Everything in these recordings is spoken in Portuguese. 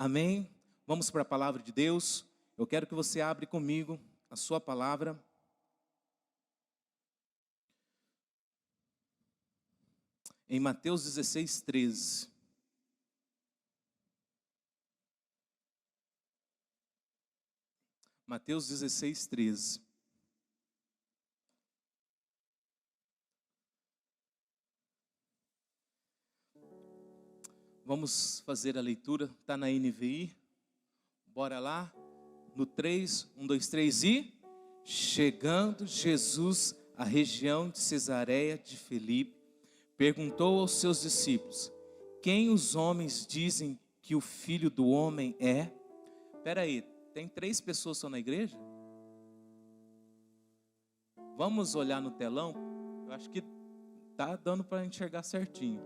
Amém? Vamos para a palavra de Deus. Eu quero que você abra comigo a sua palavra. Em Mateus 16, 13. Mateus 16, 13. Vamos fazer a leitura, está na NVI. Bora lá, no 3, 1, 2, 3 e... Chegando Jesus à região de Cesareia de Filipe, perguntou aos seus discípulos: quem os homens dizem que o Filho do Homem é? Espera aí, tem 3 pessoas só na igreja? Vamos olhar no telão? Eu acho que está dando para enxergar certinho.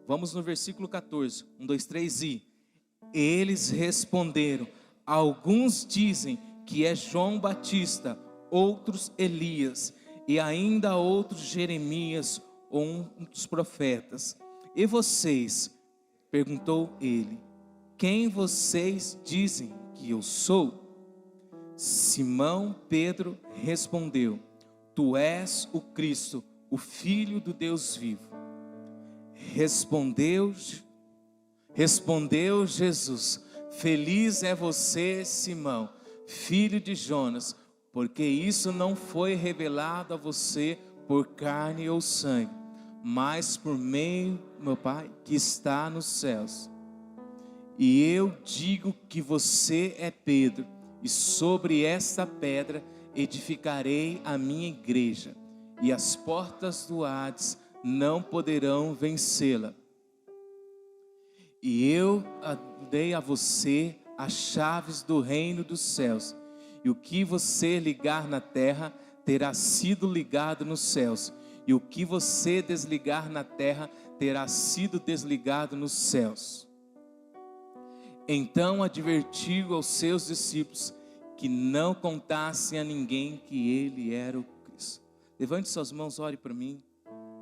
Vamos no versículo 14, 1, 2, 3 e... Eles responderam: alguns dizem que é João Batista, outros Elias, e ainda outros Jeremias ou um dos profetas. E vocês? Perguntou ele: quem vocês dizem que eu sou? Simão Pedro respondeu: tu és o Cristo, o Filho do Deus vivo. Respondeu Jesus: feliz é você, Simão, filho de Jonas, porque isso não foi revelado a você por carne ou sangue, mas por meio do meu Pai que está nos céus. E eu digo que você é Pedro, e sobre esta pedra edificarei a minha igreja, e as portas do Hades não poderão vencê-la. E eu dei a você as chaves do reino dos céus, e o que você ligar na terra terá sido ligado nos céus, e o que você desligar na terra terá sido desligado nos céus. Então advertiu aos seus discípulos que não contassem a ninguém que ele era o Cristo. Levante suas mãos, ore para mim,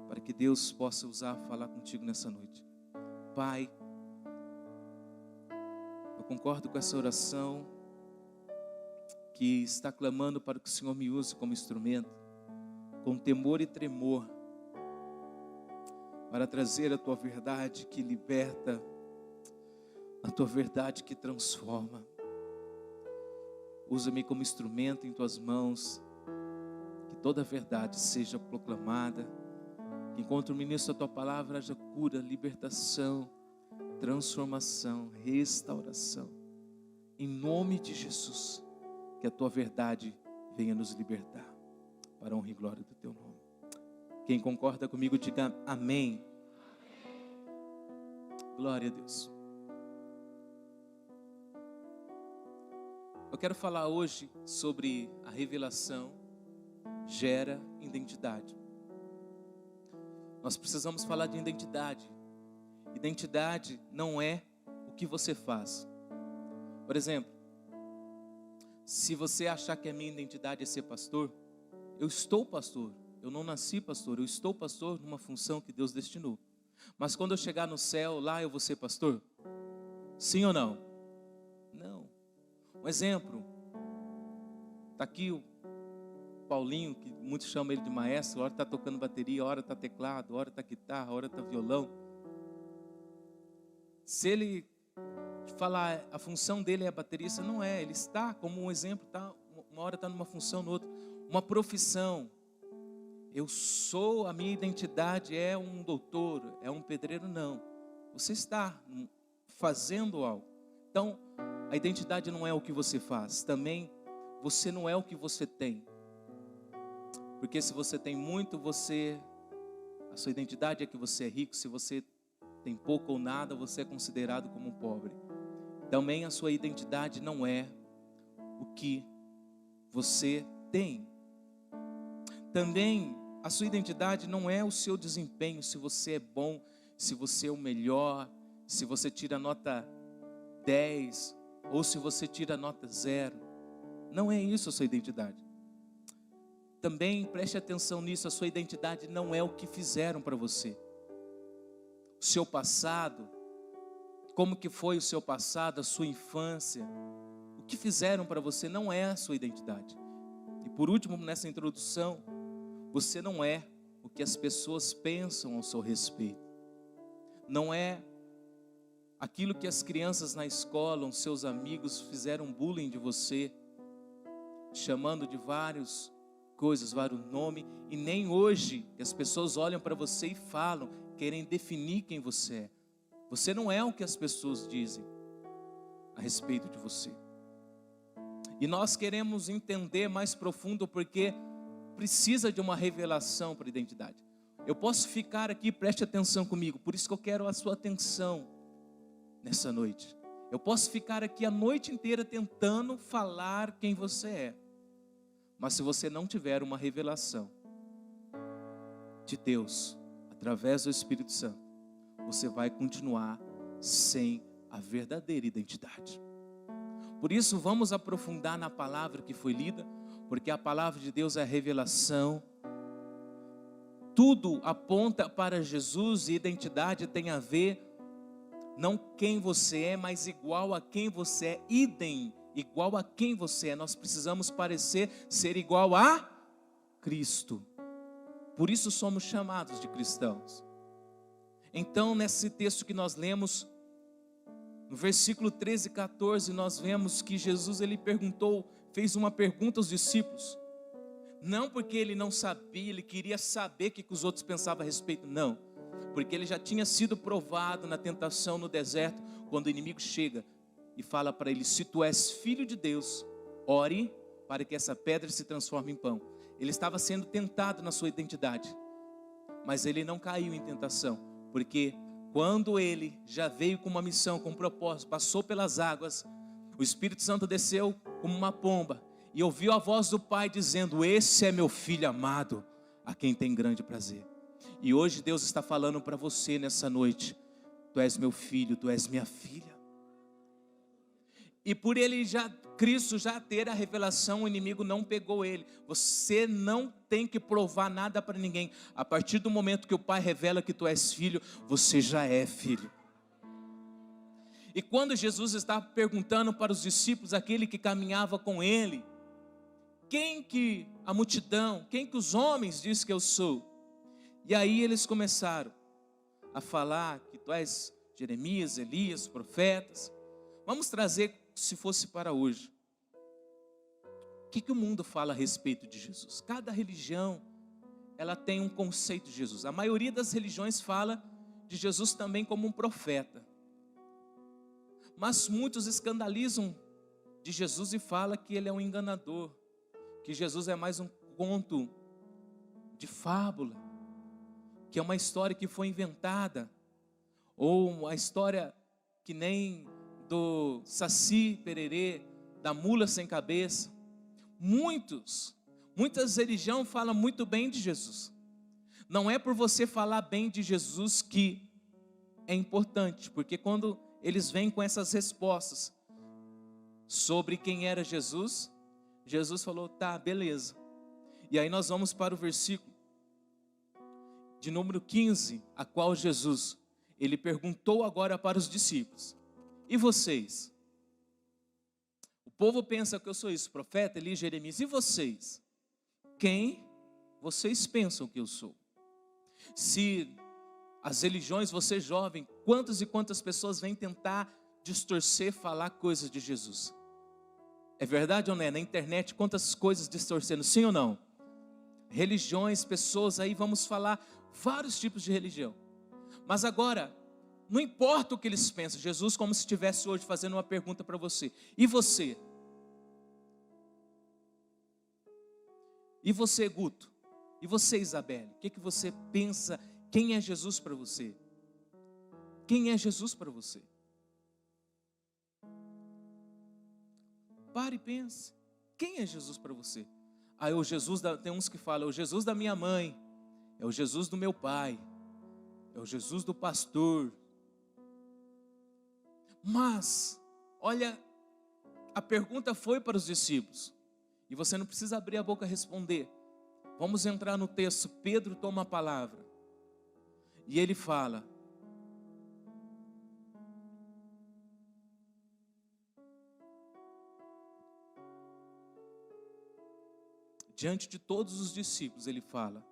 para que Deus possa falar contigo nessa noite. Pai, eu concordo com essa oração que está clamando para que o Senhor me use como instrumento, com temor e tremor, para trazer a Tua verdade que liberta, a Tua verdade que transforma. Usa-me como instrumento em Tuas mãos, que toda a verdade seja proclamada, que enquanto eu ministro a Tua palavra haja cura, libertação, transformação, restauração. Em nome de Jesus, que a Tua verdade venha nos libertar, para a honra e glória do Teu nome. Quem concorda comigo, diga amém. Glória a Deus. Eu quero falar hoje sobre a revelação gera identidade. Nós precisamos falar de identidade. Identidade não é o que você faz. Por exemplo, se você achar que a minha identidade é ser pastor, eu estou pastor. Eu não nasci pastor, eu estou pastor numa função que Deus destinou. Mas quando eu chegar no céu, lá eu vou ser pastor? Sim ou não? Não. Um exemplo, está aqui o Paulinho, que muitos chamam ele de maestro, hora está tocando bateria, hora está teclado, hora está guitarra, hora está violão. Se ele falar a função dele é baterista, não é, ele está como um exemplo, tá, uma hora está numa função, no outro, uma profissão. Eu sou, a minha identidade é um doutor, é um pedreiro, não. Você está fazendo algo. Então, a identidade não é o que você faz, também você não é o que você tem. Porque se você tem muito, a sua identidade é que você é rico. Se você tem pouco ou nada, você é considerado como pobre. Também a sua identidade não é o que você tem. Também a sua identidade não é o seu desempenho, se você é bom, se você é o melhor, se você tira nota 10 ou se você tira nota 0. Não é isso a sua identidade. Também preste atenção nisso, a sua identidade não é o que fizeram para você. O seu passado, como que foi o seu passado, a sua infância, o que fizeram para você não é a sua identidade. E por último, nessa introdução, você não é o que as pessoas pensam ao seu respeito. Não é aquilo que as crianças na escola, os seus amigos fizeram bullying de você, chamando de várias coisas, vários nomes, e nem hoje que as pessoas olham para você e falam, querem definir quem você é. Você não é o que as pessoas dizem a respeito de você. E nós queremos entender mais profundo porque precisa de uma revelação para a identidade. Eu posso ficar aqui, preste atenção comigo, por isso que eu quero a sua atenção nessa noite. Eu posso ficar aqui a noite inteira tentando falar quem você é. Mas se você não tiver uma revelação de Deus, através do Espírito Santo, você vai continuar sem a verdadeira identidade. Por isso, vamos aprofundar na palavra que foi lida, porque a palavra de Deus é a revelação. Tudo aponta para Jesus e identidade tem a ver, não quem você é, mas igual a quem você é, idem, igual a quem você é. Nós precisamos parecer ser igual a Cristo. Por isso somos chamados de cristãos. Então, nesse texto que nós lemos, no versículo 13 e 14, nós vemos que Jesus, ele fez uma pergunta aos discípulos. Não porque ele não sabia, ele queria saber o que os outros pensavam a respeito, não. Porque ele já tinha sido provado na tentação no deserto, quando o inimigo chega e fala para ele, se tu és filho de Deus, ore para que essa pedra se transforme em pão. Ele estava sendo tentado na sua identidade, mas ele não caiu em tentação, porque quando ele já veio com uma missão, com um propósito, passou pelas águas, o Espírito Santo desceu como uma pomba, e ouviu a voz do Pai dizendo, esse é meu filho amado, a quem tem grande prazer. E hoje Deus está falando para você nessa noite, tu és meu filho, tu és minha filha. E por Cristo já ter a revelação, o inimigo não pegou ele. Você não tem que provar nada para ninguém. A partir do momento que o Pai revela que tu és filho, você já é filho. E quando Jesus estava perguntando para os discípulos, aquele que caminhava com ele, quem que a multidão, quem que os homens diz que eu sou? E aí eles começaram a falar que tu és Jeremias, Elias, profetas. Vamos trazer, se fosse para hoje, o que o mundo fala a respeito de Jesus? Cada religião, ela tem um conceito de Jesus. A maioria das religiões fala de Jesus também como um profeta. Mas muitos escandalizam de Jesus e falam que ele é um enganador, que Jesus é mais um conto de fábula, que é uma história que foi inventada, ou uma história que nem do Saci Pererê, da mula sem cabeça. Muitas religiões falam muito bem de Jesus. Não é por você falar bem de Jesus que é importante, porque quando eles vêm com essas respostas sobre quem era Jesus, Jesus falou, tá, beleza. E aí nós vamos para o versículo de número 15, a qual Jesus, ele perguntou agora para os discípulos, e vocês? O povo pensa que eu sou isso, profeta, Elias, Jeremias, e vocês? Quem vocês pensam que eu sou? Se as religiões, você jovem, quantas e quantas pessoas vêm tentar distorcer, falar coisas de Jesus? É verdade ou não é? Na internet, quantas coisas distorcendo, sim ou não? Religiões, pessoas, aí vamos falar vários tipos de religião. Mas agora, não importa o que eles pensam, Jesus como se estivesse hoje fazendo uma pergunta para você. E você? E você, Guto? E você, Isabelle? O que você pensa? Quem é Jesus para você? Quem é Jesus para você? Pare e pense. Quem é Jesus para você? Ah, é o Jesus tem uns que falam, é o Jesus da minha mãe, é o Jesus do meu pai, é o Jesus do pastor. Mas, olha, a pergunta foi para os discípulos, e você não precisa abrir a boca e responder. Vamos entrar no texto. Pedro toma a palavra, e ele fala, diante de todos os discípulos, ele fala,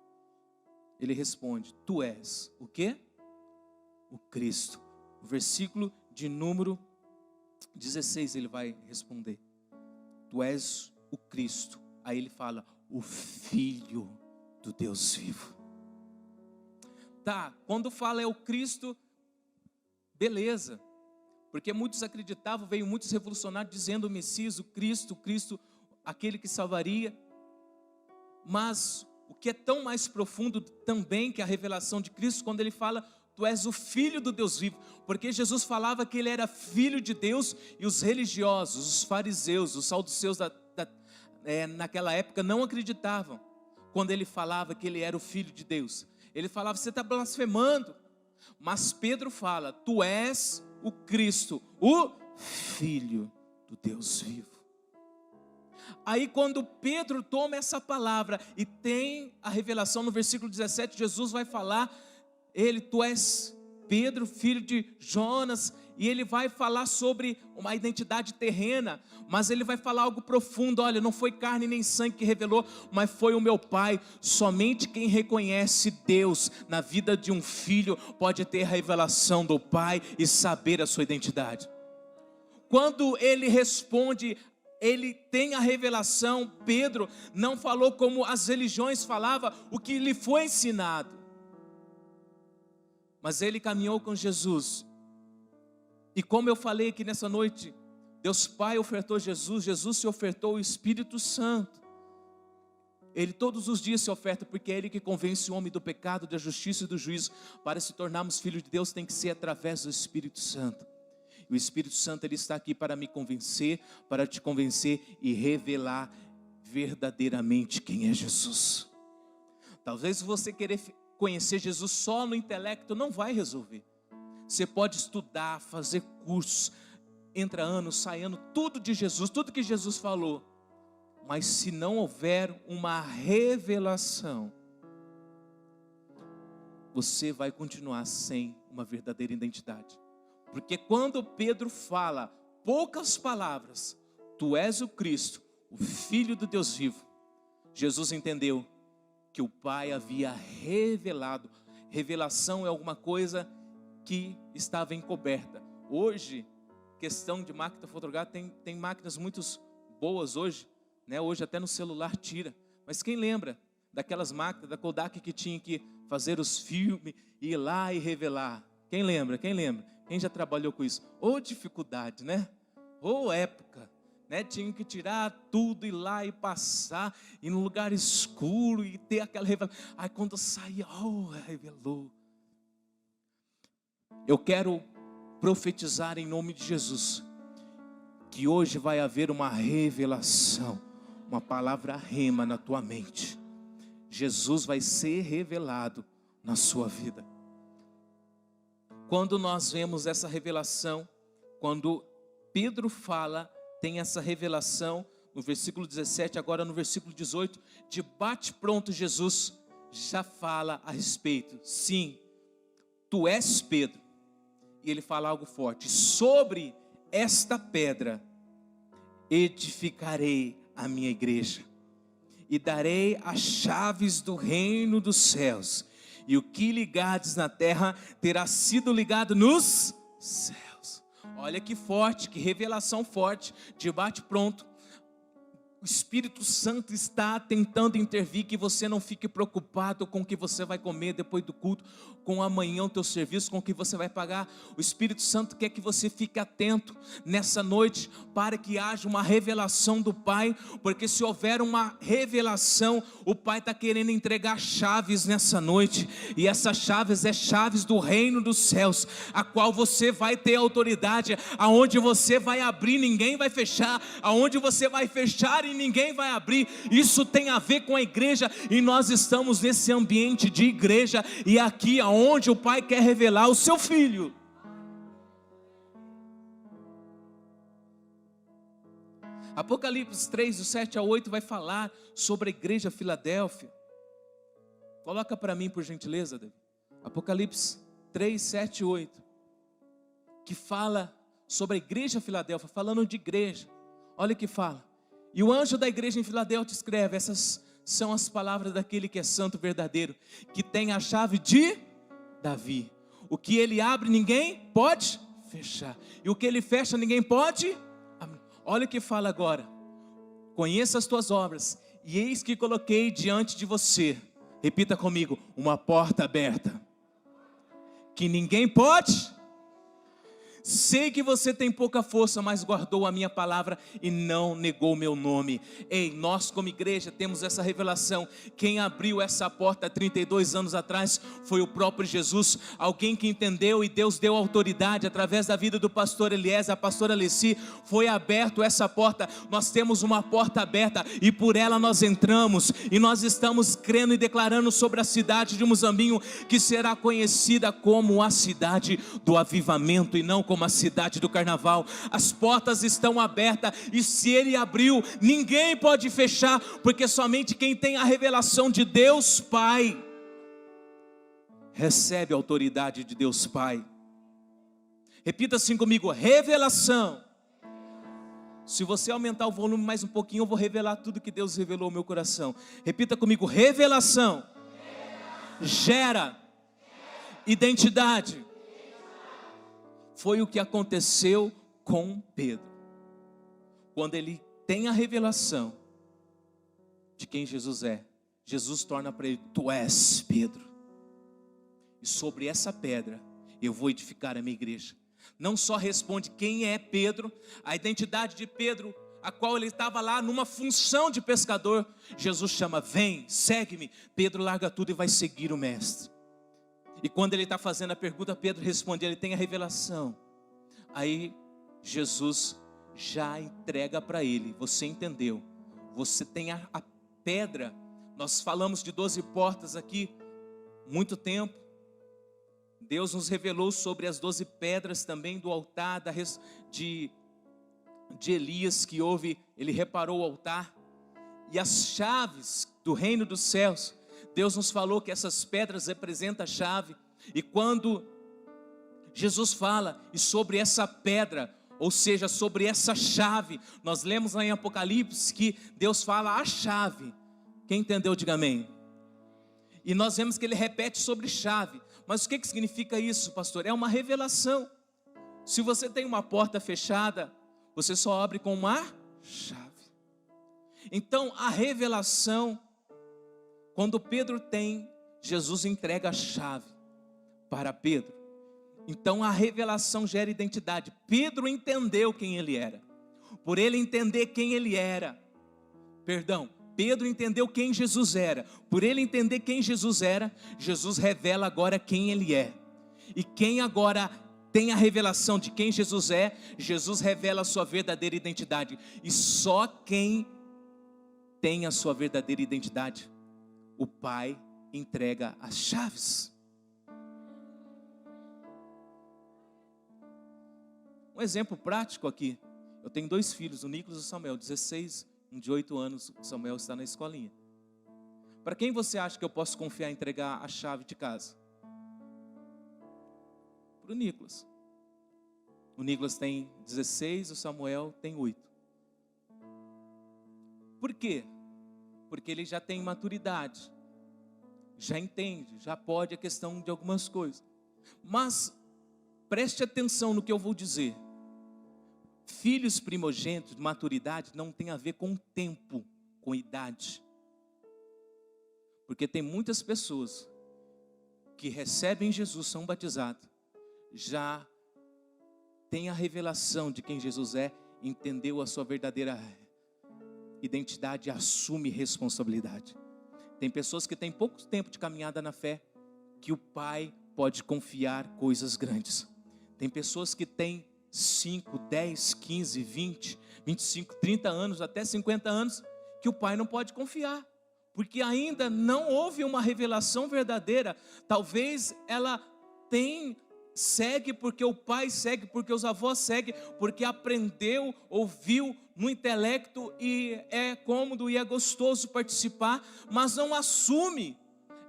ele responde, tu és o quê? O Cristo. O versículo de número 16 ele vai responder, tu és o Cristo. Aí ele fala, o Filho do Deus vivo. Tá, quando fala é o Cristo, beleza, porque muitos acreditavam, veio muitos revolucionários dizendo o Messias, o Cristo, aquele que salvaria. Mas o que é tão mais profundo também que a revelação de Cristo, quando ele fala, tu és o Filho do Deus vivo, porque Jesus falava que ele era Filho de Deus, e os religiosos, os fariseus, os saduceus naquela época não acreditavam, quando ele falava que ele era o Filho de Deus. Ele falava, você está blasfemando. Mas Pedro fala, tu és o Cristo, o Filho do Deus vivo. Aí quando Pedro toma essa palavra e tem a revelação no versículo 17, Jesus vai falar, tu és Pedro, filho de Jonas, e ele vai falar sobre uma identidade terrena, mas ele vai falar algo profundo, olha, não foi carne nem sangue que revelou, mas foi o meu Pai. Somente quem reconhece Deus na vida de um filho pode ter a revelação do Pai e saber a sua identidade. Quando ele responde, ele tem a revelação. Pedro não falou como as religiões falavam, o que lhe foi ensinado, mas ele caminhou com Jesus. E como eu falei aqui nessa noite, Deus Pai ofertou Jesus, Jesus se ofertou o Espírito Santo. Ele todos os dias se oferta, porque é Ele que convence o homem do pecado, da justiça e do juízo. Para se tornarmos filhos de Deus, tem que ser através do Espírito Santo. E o Espírito Santo, Ele está aqui para me convencer, para te convencer e revelar verdadeiramente quem é Jesus. Talvez você querer conhecer Jesus só no intelecto não vai resolver. Você pode estudar, fazer cursos, entra ano, sai ano, tudo de Jesus, tudo que Jesus falou. Mas se não houver uma revelação, você vai continuar sem uma verdadeira identidade. Porque quando Pedro fala poucas palavras, tu és o Cristo, o Filho do Deus vivo, Jesus entendeu que o Pai havia revelado. Revelação é alguma coisa que estava encoberta. Hoje, questão de máquina fotográfica, tem máquinas muito boas hoje, né? Hoje até no celular tira. Mas quem lembra daquelas máquinas da Kodak que tinha que fazer os filmes, ir lá e revelar? Quem lembra? Quem lembra? Quem já trabalhou com isso? Ô dificuldade, né? Ô época, né? Tinha que tirar tudo, ir lá e passar, ir num lugar escuro e ter aquela revelação. Aí quando saía, revelou. Eu quero profetizar em nome de Jesus, que hoje vai haver uma revelação, uma palavra rema na tua mente. Jesus vai ser revelado na sua vida. Quando nós vemos essa revelação, quando Pedro fala, tem essa revelação, no versículo 17, agora no versículo 18, de bate pronto Jesus já fala a respeito. Sim, tu és Pedro. E ele fala algo forte, sobre esta pedra edificarei a minha igreja, e darei as chaves do reino dos céus, e o que ligares na terra terá sido ligado nos céus. Olha que forte, que revelação forte, debate pronto. O Espírito Santo está tentando intervir, que você não fique preocupado com o que você vai comer depois do culto, com amanhã o teu serviço, com o que você vai pagar. O Espírito Santo quer que você fique atento nessa noite, para que haja uma revelação do Pai, porque se houver uma revelação, o Pai está querendo entregar chaves nessa noite, e essas chaves é chaves do reino dos céus, a qual você vai ter autoridade. Aonde você vai abrir, ninguém vai fechar, aonde você vai fechar e ninguém vai abrir. Isso tem a ver com a igreja, e nós estamos nesse ambiente de igreja, e aqui aonde o Pai quer revelar o seu Filho. Apocalipse 3, do 7 ao 8 vai falar sobre a igreja Filadélfia. Coloca para mim por gentileza, David. Apocalipse 3, 7 e 8, que fala sobre a igreja Filadélfia, falando de igreja. Olha o que fala: e o anjo da igreja em Filadélfia escreve: essas são as palavras daquele que é santo verdadeiro, que tem a chave de Davi. O que ele abre, ninguém pode fechar. E o que ele fecha, ninguém pode abrir. Olha o que fala agora. Conheça as tuas obras, e eis que coloquei diante de você, repita comigo, uma porta aberta, que ninguém pode. Sei que você tem pouca força, mas guardou a minha palavra e não negou o meu nome. Ei, nós como igreja temos essa revelação. Quem abriu essa porta há 32 anos atrás foi o próprio Jesus. Alguém que entendeu, e Deus deu autoridade através da vida do pastor Eliezer, a pastora Alessi. Foi aberto essa porta. Nós temos uma porta aberta e por ela nós entramos. E nós estamos crendo e declarando sobre a cidade de Muzambinho, que será conhecida como a cidade do avivamento e não como a cidade do carnaval. As portas estão abertas, e se ele abriu, ninguém pode fechar, porque somente quem tem a revelação de Deus Pai recebe a autoridade de Deus Pai. Repita assim comigo, revelação. Se você aumentar o volume mais um pouquinho, eu vou revelar tudo que Deus revelou ao meu coração. Repita comigo, revelação gera identidade. Foi o que aconteceu com Pedro. Quando ele tem a revelação de quem Jesus é, Jesus torna para ele, tu és Pedro, e sobre essa pedra eu vou edificar a minha igreja. Não só responde quem é Pedro, a identidade de Pedro, a qual ele estava lá numa função de pescador. Jesus chama, vem, segue-me. Pedro larga tudo e vai seguir o mestre. E quando ele está fazendo a pergunta, Pedro responde, ele tem a revelação. Aí Jesus já entrega para ele, você entendeu, você tem a pedra. Nós falamos de 12 portas aqui, muito tempo. Deus nos revelou sobre as 12 pedras também do altar de Elias, que houve, ele reparou o altar. E as chaves do reino dos céus, Deus nos falou que essas pedras representam a chave. E quando Jesus fala, e sobre essa pedra, ou seja, sobre essa chave, nós lemos lá em Apocalipse que Deus fala a chave. Quem entendeu, diga amém. E nós vemos que ele repete sobre chave. Mas o que significa isso, pastor? É uma revelação. Se você tem uma porta fechada, você só abre com uma chave. Então a revelação, quando Pedro tem, Jesus entrega a chave para Pedro. Então a revelação gera identidade. Pedro entendeu quem ele era. Por ele entender quem ele era, Pedro entendeu quem Jesus era. Por ele entender quem Jesus era, Jesus revela agora quem ele é. E quem agora tem a revelação de quem Jesus é, Jesus revela a sua verdadeira identidade. E só quem tem a sua verdadeira identidade, o Pai entrega as chaves. Um exemplo prático aqui. Eu tenho 2 filhos, o Nicolas e o Samuel, 16, um de 8 anos, o Samuel está na escolinha. Para quem você acha que eu posso confiar em entregar a chave de casa? Para o Nicolas. O Nicolas tem 16, o Samuel tem 8. Por quê? Porque ele já tem maturidade, já entende, já pode a questão de algumas coisas. Mas preste atenção no que eu vou dizer. Filhos primogênitos, maturidade não tem a ver com tempo, com idade. Porque tem muitas pessoas que recebem Jesus, são batizados, já tem a revelação de quem Jesus é, entendeu a sua verdadeira identidade e assume responsabilidade. Tem pessoas que têm pouco tempo de caminhada na fé, que o Pai pode confiar coisas grandes. Tem pessoas que têm 5, 10, 15, 20, 25, 30 anos, até 50 anos, que o Pai não pode confiar, porque ainda não houve uma revelação verdadeira. Talvez ela segue porque o pai segue, porque os avós seguem, porque aprendeu, ouviu no intelecto e é cômodo e é gostoso participar, mas não assume,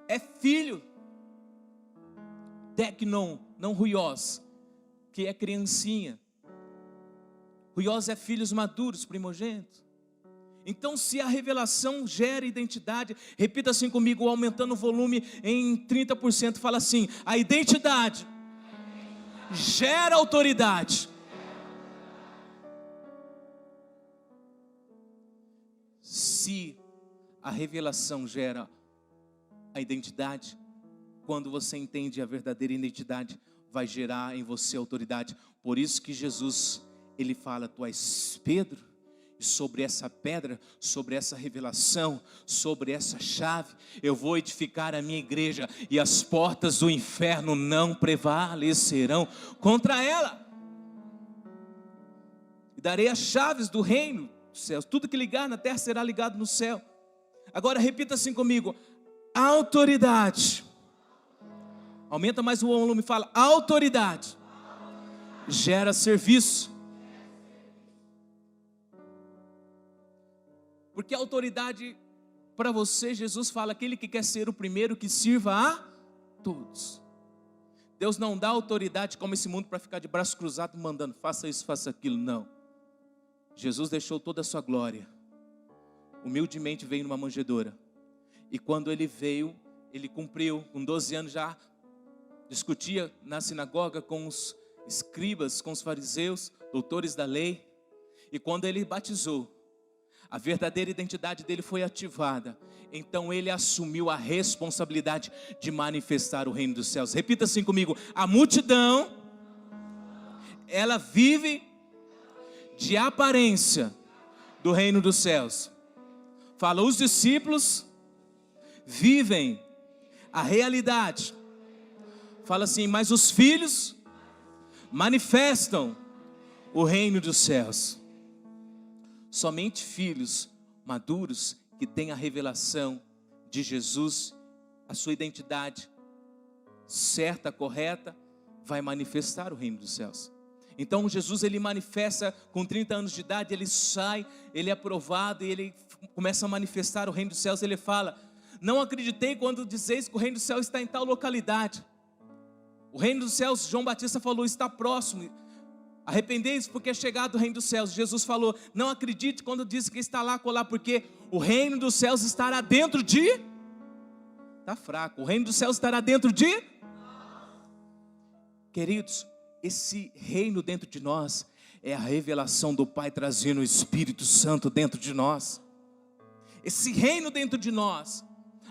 é filho, teknon, não ruios, que é criancinha. Ruios é filhos maduros, primogênitos. Então, se a revelação gera identidade, repita assim comigo, aumentando o volume em 30%, fala assim: a identidade gera autoridade. Se a revelação gera a identidade, quando você entende a verdadeira identidade, vai gerar em você autoridade. Por isso que Jesus, ele fala: tu és Pedro, e sobre essa pedra, sobre essa revelação, sobre essa chave, eu vou edificar a minha igreja, e as portas do inferno não prevalecerão contra ela. E darei as chaves do reino dos céus. Tudo que ligar na terra será ligado no céu. Agora repita assim comigo: autoridade. Aumenta mais o volume, fala: autoridade gera serviço. Porque a autoridade, para você, Jesus fala: aquele que quer ser o primeiro, que sirva a todos. Deus não dá autoridade como esse mundo para ficar de braço cruzado mandando: faça isso, faça aquilo. Não. Jesus deixou toda a sua glória, humildemente veio numa manjedoura. E quando ele veio, ele cumpriu, com 12 anos já, discutia na sinagoga com os escribas, com os fariseus, doutores da lei. E quando ele batizou, a verdadeira identidade dele foi ativada. Então ele assumiu a responsabilidade de manifestar o reino dos céus. Repita assim comigo: a multidão, ela vive de aparência do reino dos céus. Fala: os discípulos vivem a realidade. Fala assim: mas os filhos manifestam o reino dos céus. Somente filhos maduros que têm a revelação de Jesus, a sua identidade certa, correta, vai manifestar o reino dos céus. Então Jesus, ele manifesta com 30 anos de idade, ele sai, ele é aprovado e ele começa a manifestar o reino dos céus. Ele fala: não acreditei quando dizeis que o reino dos céus está em tal localidade. O reino dos céus, João Batista falou, está próximo. Arrependei-vos porque é chegado o reino dos céus. Jesus falou: não acredite quando diz que está lá, colar, porque o reino dos céus estará dentro de... Está fraco. O reino dos céus estará dentro de... Queridos, esse reino dentro de nós é a revelação do Pai trazendo o Espírito Santo dentro de nós. Esse reino dentro de nós,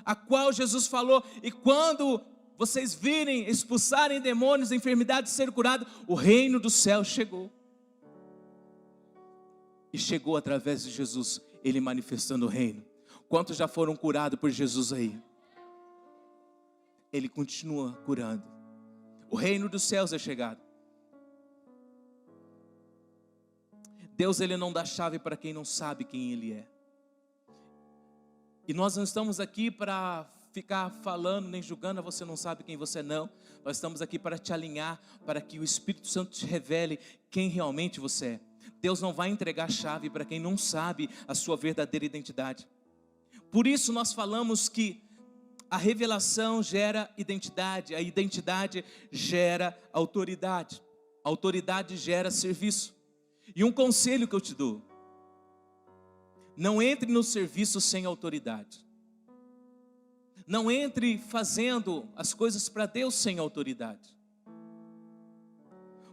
a qual Jesus falou: e quando vocês virem expulsarem demônios, enfermidades ser curado, o reino do céu chegou. E chegou através de Jesus, ele manifestando o reino. Quantos já foram curados por Jesus aí? Ele continua curando. O reino dos céus é chegado. Deus, ele não dá chave para quem não sabe quem ele é. E nós não estamos aqui para ficar falando, nem julgando: você não sabe quem você não. Nós estamos aqui para te alinhar, para que o Espírito Santo te revele quem realmente você é. Deus não vai entregar chave para quem não sabe a sua verdadeira identidade. Por isso nós falamos que a revelação gera identidade, a identidade gera autoridade, a autoridade gera serviço. E um conselho que eu te dou: não entre no serviço sem autoridade. Não entre fazendo as coisas para Deus sem autoridade.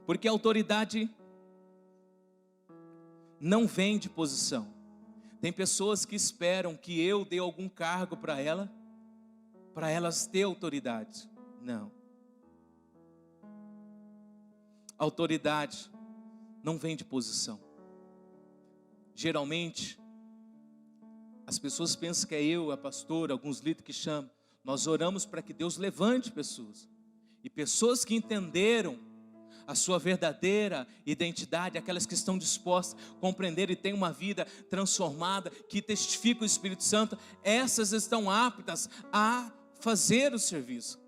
Porque a autoridade não vem de posição. Tem pessoas que esperam que eu dê algum cargo para elas ter autoridade. Não. Autoridade não vem de posição. Geralmente, as pessoas pensam que é eu, a pastora, alguns líderes que chamam. Nós oramos para que Deus levante pessoas. E pessoas que entenderam a sua verdadeira identidade, aquelas que estão dispostas a compreender e têm uma vida transformada, que testificam o Espírito Santo, essas estão aptas a fazer o serviço.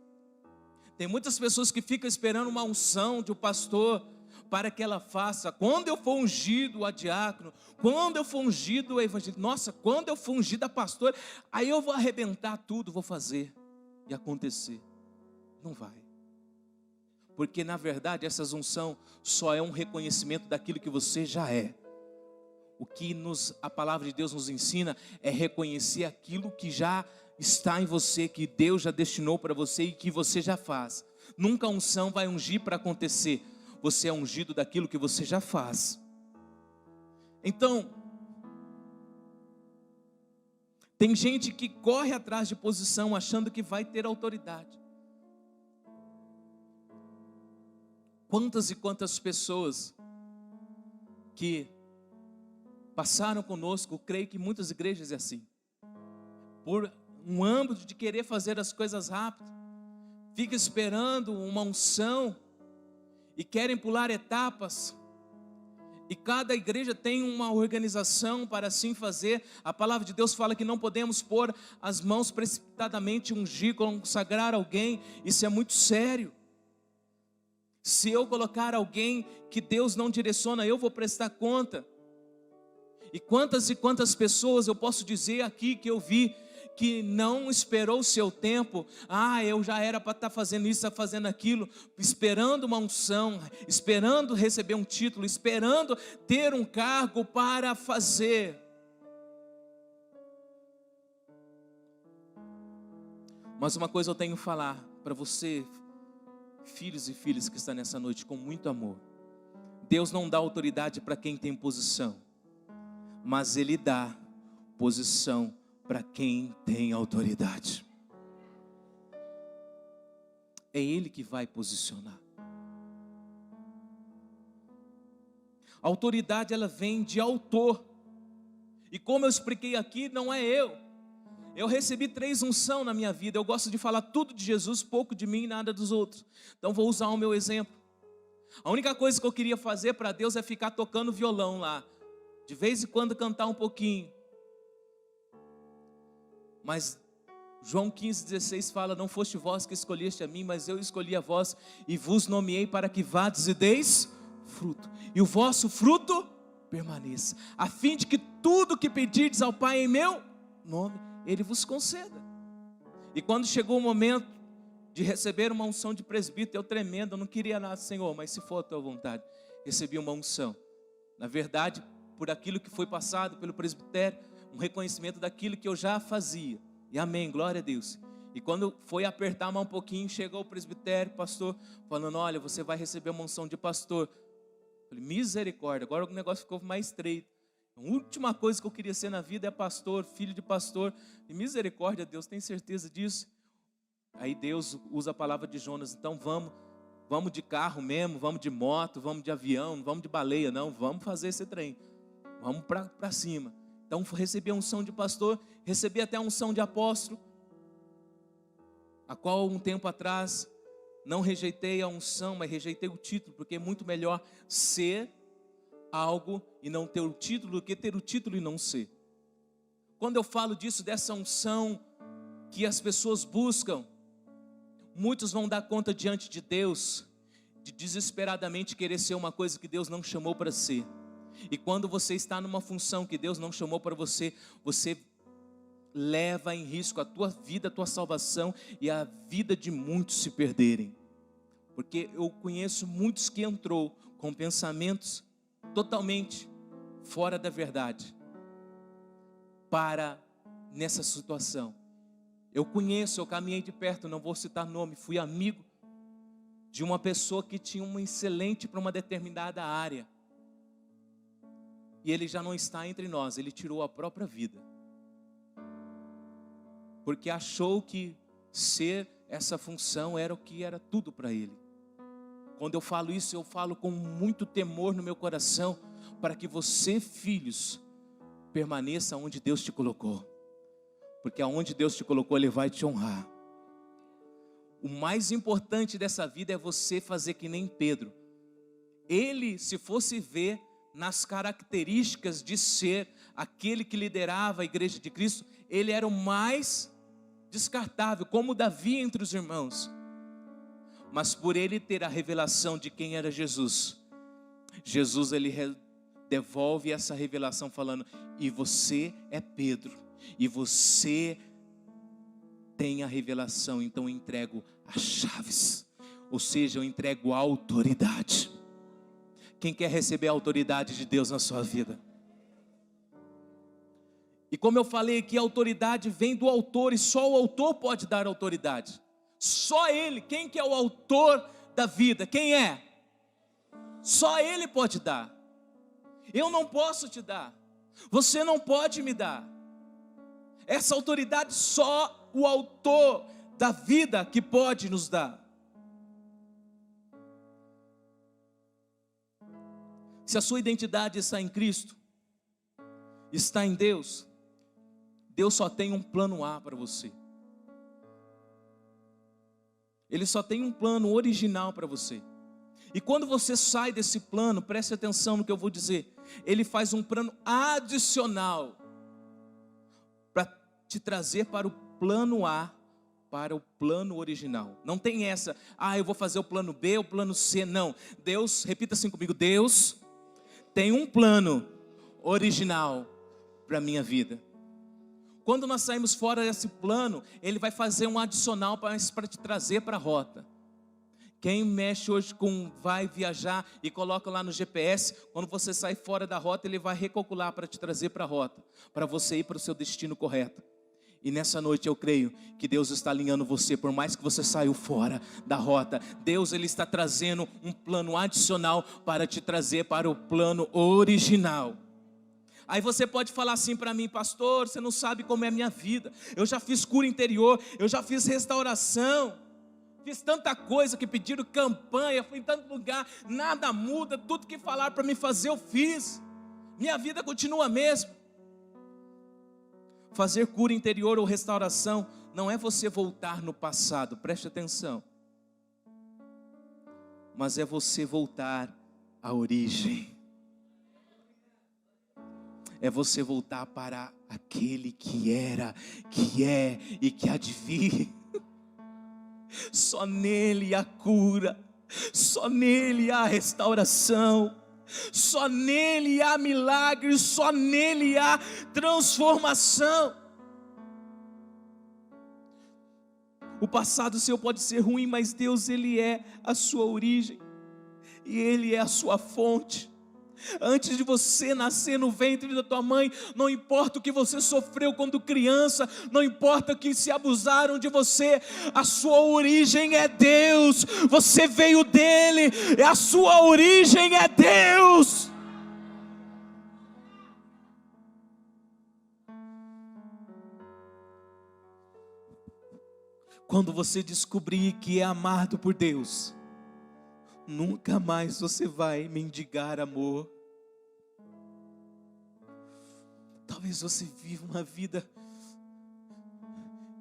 Tem muitas pessoas que ficam esperando uma unção de um pastor para que ela faça. Quando eu for ungido a diácono, quando eu for ungido a evangelista, nossa, quando eu for ungido a pastor, aí eu vou arrebentar tudo, vou fazer e acontecer. Não vai. Porque na verdade essa unção só é um reconhecimento daquilo que você já é. O que a palavra de Deus nos ensina é reconhecer aquilo que já está em você, que Deus já destinou para você e que você já faz. Nunca a unção vai ungir para acontecer. Você é ungido daquilo que você já faz. Então, tem gente que corre atrás de posição achando que vai ter autoridade. Quantas e quantas pessoas que passaram conosco, creio que muitas igrejas é assim, por um âmbito de querer fazer as coisas rápido, fica esperando uma unção e querem pular etapas, e cada igreja tem uma organização para assim fazer. A palavra de Deus fala que não podemos pôr as mãos precipitadamente, ungir, consagrar alguém. Isso é muito sério. Se eu colocar alguém que Deus não direciona, eu vou prestar conta. E quantas pessoas eu posso dizer aqui que eu vi que não esperou o seu tempo. Eu já era para estar fazendo isso, fazendo aquilo, esperando uma unção, esperando receber um título, esperando ter um cargo para fazer. Mas uma coisa eu tenho que falar para você, filhos e filhas que estão nessa noite, com muito amor. Deus não dá autoridade para quem tem posição, mas Ele dá posição para quem tem autoridade. É Ele que vai posicionar. A autoridade, ela vem de autor. E como eu expliquei aqui, não é eu. Eu recebi 3 unções na minha vida. Eu gosto de falar tudo de Jesus, pouco de mim e nada dos outros. Então vou usar o meu exemplo. A única coisa que eu queria fazer para Deus é ficar tocando violão lá. De vez em quando cantar um pouquinho. Mas João 15,16 fala: não foste vós que escolheste a mim, mas eu escolhi a vós e vos nomeei para que vades e deis fruto. E o vosso fruto permaneça, a fim de que tudo que pedirdes ao Pai em meu nome, Ele vos conceda. E quando chegou o momento de receber uma unção de presbítero, eu tremendo, eu não queria nada, Senhor, mas se for a tua vontade, recebi uma unção. Na verdade, por aquilo que foi passado pelo presbitério, um reconhecimento daquilo que eu já fazia. E amém, glória a Deus. E quando foi apertar a mão um pouquinho, chegou o presbitério, pastor, falando: olha, você vai receber uma unção de pastor. Eu falei: misericórdia, agora o negócio ficou mais estreito. A última coisa que eu queria ser na vida é pastor, filho de pastor. E misericórdia, Deus, tem certeza disso? Aí Deus usa a palavra de Jonas: então vamos de carro mesmo, vamos de moto, vamos de avião, não vamos de baleia não, vamos fazer esse trem, vamos para cima. Então recebi a unção de pastor, recebi até a unção de apóstolo, a qual um tempo atrás não rejeitei a unção, mas rejeitei o título, porque é muito melhor ser algo e não ter o título do que ter o título e não ser. Quando eu falo disso, dessa unção que as pessoas buscam, muitos vão dar conta diante de Deus de desesperadamente querer ser uma coisa que Deus não chamou para ser. E quando você está numa função que Deus não chamou para você, você leva em risco a tua vida, a tua salvação e a vida de muitos se perderem. Porque eu conheço muitos que entrou com pensamentos totalmente fora da verdade para nessa situação. Eu conheço, eu caminhei de perto, não vou citar nome, fui amigo de uma pessoa que tinha uma excelente para uma determinada área. E ele já não está entre nós, ele tirou a própria vida. Porque achou que ser essa função era o que era tudo para ele. Quando eu falo isso, eu falo com muito temor no meu coração, para que você, filhos, permaneça onde Deus te colocou. Porque aonde Deus te colocou, Ele vai te honrar. O mais importante dessa vida é você fazer que nem Pedro. Ele, se fosse ver nas características de ser aquele que liderava a igreja de Cristo, ele era o mais descartável, como Davi entre os irmãos. Mas por ele ter a revelação de quem era Jesus, ele devolve essa revelação falando: e você é Pedro, e você tem a revelação, então eu entrego as chaves, ou seja, eu entrego a autoridade. Quem quer receber a autoridade de Deus na sua vida? E como eu falei aqui, a autoridade vem do autor, e só o autor pode dar autoridade. Só ele. Quem que é o autor da vida? Quem é? Só ele pode dar. Eu não posso te dar. Você não pode me dar. Essa autoridade só o autor da vida que pode nos dar. Se a sua identidade está em Cristo, está em Deus, Deus só tem um plano A para você. Ele só tem um plano original para você. E quando você sai desse plano, preste atenção no que eu vou dizer. Ele faz um plano adicional para te trazer para o plano A, para o plano original. Não tem essa, eu vou fazer o plano B, o plano C. Não. Deus, repita assim comigo, Deus tem um plano original para a minha vida. Quando nós saímos fora desse plano, Ele vai fazer um adicional para te trazer para a rota. Quem mexe hoje vai viajar e coloca lá no GPS, quando você sai fora da rota, Ele vai recalcular para te trazer para a rota, para você ir para o seu destino correto. E nessa noite eu creio que Deus está alinhando você, por mais que você saiu fora da rota. Deus, Ele está trazendo um plano adicional para te trazer para o plano original. Aí você pode falar assim para mim, pastor, você não sabe como é a minha vida. Eu já fiz cura interior, eu já fiz restauração, fiz tanta coisa que pediram campanha, fui em tanto lugar, nada muda, tudo que falaram para mim fazer eu fiz. Minha vida continua a mesma. Fazer cura interior ou restauração não é você voltar no passado, preste atenção. Mas é você voltar à origem. É você voltar para aquele que era, que é e que há de vir. Só nele há cura, só nele há restauração, só nele há milagre, só nele há transformação. O passado seu pode ser ruim, mas Deus, Ele é a sua origem, e Ele é a sua fonte. Antes de você nascer no ventre da tua mãe, não importa o que você sofreu quando criança, não importa que se abusaram de você, a sua origem é Deus, você veio dele, a sua origem é Deus. Quando você descobrir que é amado por Deus, nunca mais você vai mendigar amor. Talvez você viva uma vida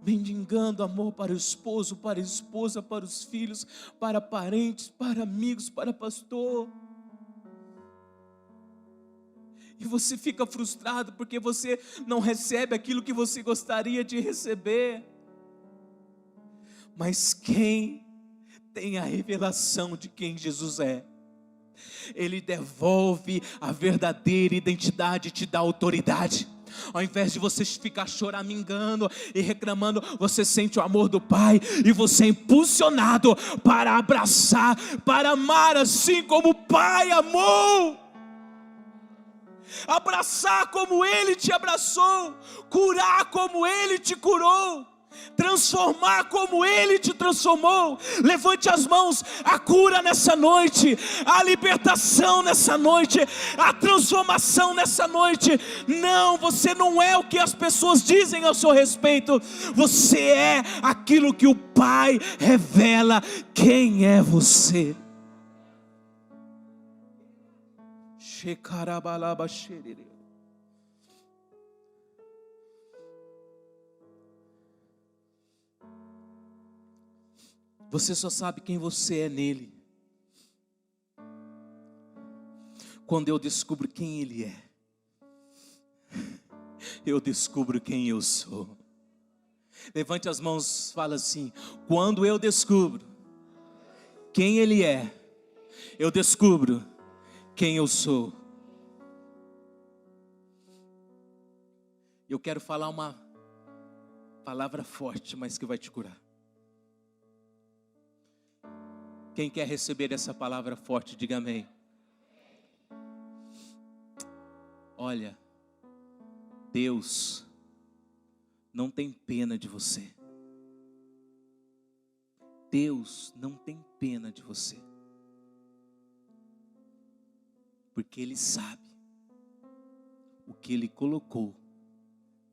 mendigando amor para o esposo, para a esposa, para os filhos, para parentes, para amigos, para pastor. E você fica frustrado porque você não recebe aquilo que você gostaria de receber. Mas quem tem a revelação de quem Jesus é, Ele devolve a verdadeira identidade e te dá autoridade. Ao invés de você ficar choramingando e reclamando, você sente o amor do Pai e você é impulsionado para abraçar, para amar assim como o Pai amou. Abraçar como Ele te abraçou, curar como Ele te curou, transformar como Ele te transformou. Levante as mãos, a cura nessa noite, a libertação nessa noite, a transformação nessa noite. Não, você não é o que as pessoas dizem ao seu respeito, você é aquilo que o Pai revela quem é você. Você só sabe quem você é nele quando eu descubro quem Ele é. Eu descubro quem eu sou. Levante as mãos, fala assim: quando eu descubro quem Ele é, eu descubro quem eu sou. Eu quero falar uma palavra forte, mas que vai te curar. Quem quer receber essa palavra forte, diga amém. Olha, Deus não tem pena de você. Deus não tem pena de você. Porque Ele sabe o que Ele colocou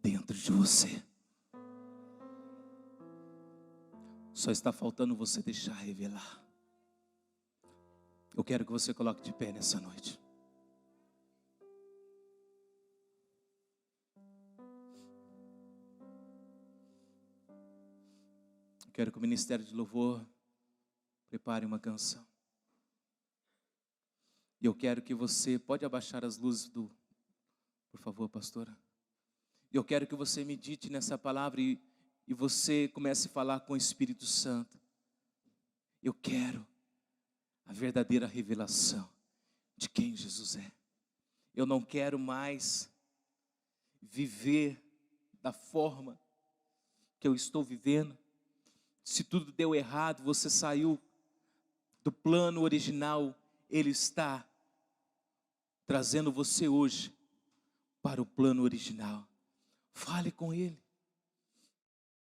dentro de você. Só está faltando você deixar revelar. Eu quero que você coloque de pé nessa noite. Eu quero que o Ministério de Louvor prepare uma canção. E eu quero que você, pode abaixar as luzes por favor, pastora. E eu quero que você medite nessa palavra e você comece a falar com o Espírito Santo. Eu quero a verdadeira revelação de quem Jesus é. Eu não quero mais viver da forma que eu estou vivendo. Se tudo deu errado, você saiu do plano original, Ele está trazendo você hoje para o plano original. Fale com Ele.